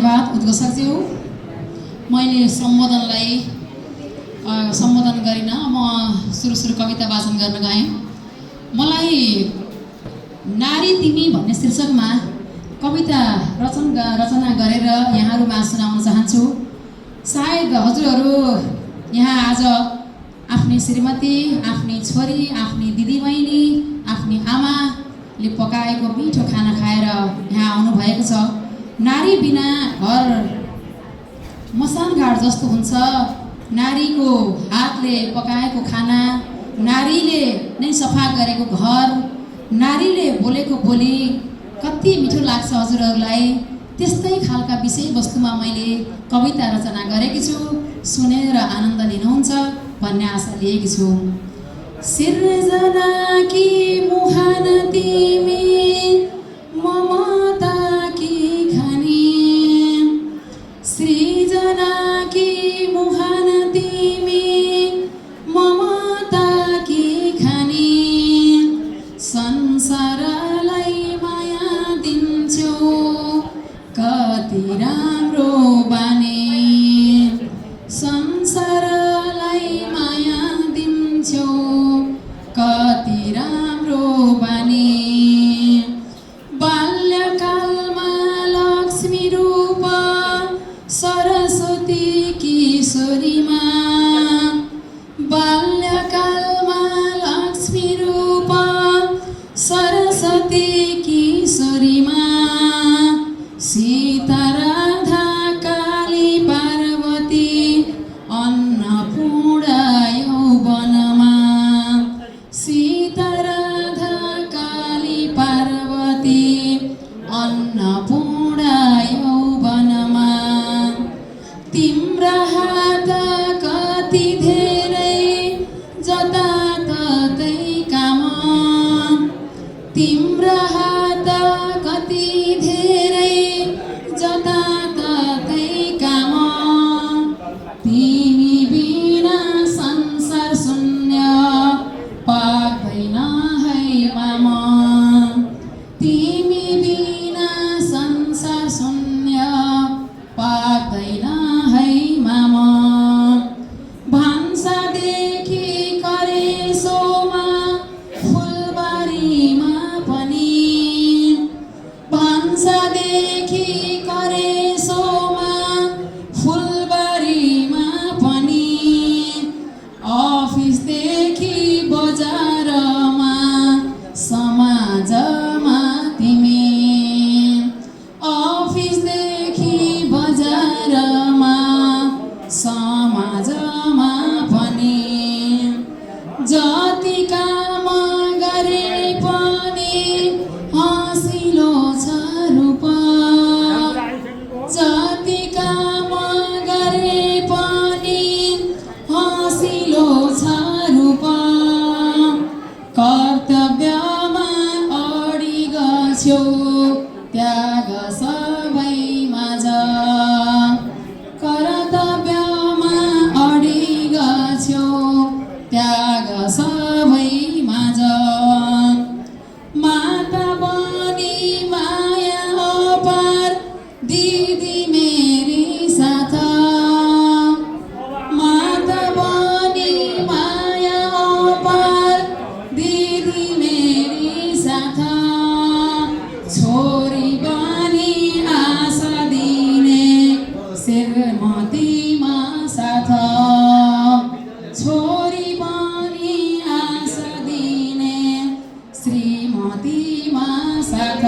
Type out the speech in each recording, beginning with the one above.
धन्यवाद उद्घोषकज्यू। मैले सम्बोधन गरिन, म सुरु कविता वाचन गर्न गएँ। मलाई नारी तिमी भन्ने शीर्षकमा कविता रचना गरेर यहाँहरूमा सुनाउन चाहन्छु। सायद हजुरहरू यहाँ आज आफ्नी श्रीमती, आफ्नी छोरी, आफ्नी दिदीबहिनी, आफ्नी आमाले पकाएको मिठो खाना खाएर यहाँ आउनुभएको छ। नारी बिना घर मसानघाट जस्तो हुन्छ। नारीको हातले पकाएको खाना, नारीले नै सफा गरेको घर, नारीले बोलेको बोली कति मिठो लाग्छ हजुरहरूलाई। त्यस्तै खालका विषयवस्तुमा मैले कविता रचना गरेकी छु। सुनेर आनन्द लिनुहुन्छ भन्ने आशा लिएकी छु। सिर्जनाकी मुहान तिमी ममताकी खानी, सृजनाकी मुहान तिमी ममताकी खानी, संसारलाई माया दिन्छौ कति राम्रो बानी, संसारलाई माया दिन्छौ कति राम्रो बानी। बाल्यकालमा लक्ष्मी रूप सरस्वती किशोरीमा, बाल्यकालमा लक्ष्मी रूप सरस्वती किशोरीमा, सीता राधा काली पार्वती अन्नपूर्ण यौवनमा, सीता राधा काली पार्वती अन्नपूर्ण यौवनमा। तिम्रा हात कति धेरै जताततै काम, तिम्रा हात कति धेरै जताततै काम, तिमी बिना संसार शून्य पाक्दैन है मामा, तिमी बिना संसार शून्य पाक्दैन है मामा। भान्सादेखि करेसोमा फुलबारीमा पनि, भान्सादेखि करेसोमा फुलबारीमा पनि, अफिसदेखि बजारमा समाजमा तिमी, अफिसदेखि बजारमा समाजमा पनि, जति काम गरे पनि हाँसिलो छ रूप, जति काम गरे पनि हाँसिलो छ रूप। कर्तव्यमा अडिग छौ त्याग सबै माझ, कर्तव्यमा अडिग छौ त्याग सबै माझ। माता बनी माया अपार दिदी मेरी साथ, माता बनी माया अपार दिदी मेरी साथ, छोरी बनी आशा दिने श्रीमतीमा साथ, छोरी बनी आशा दिने श्रीमतीमा साथ।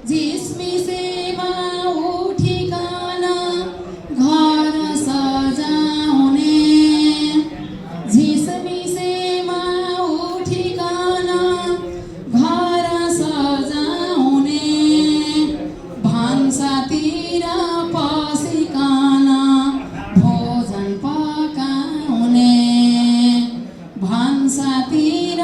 झिसमिसेमा उठिकन घर सजाउने, झिसमिसेमा उठिकन घर सजाउने, भान्सातिर पसिकन भोजन पकाउने, भान्सातिर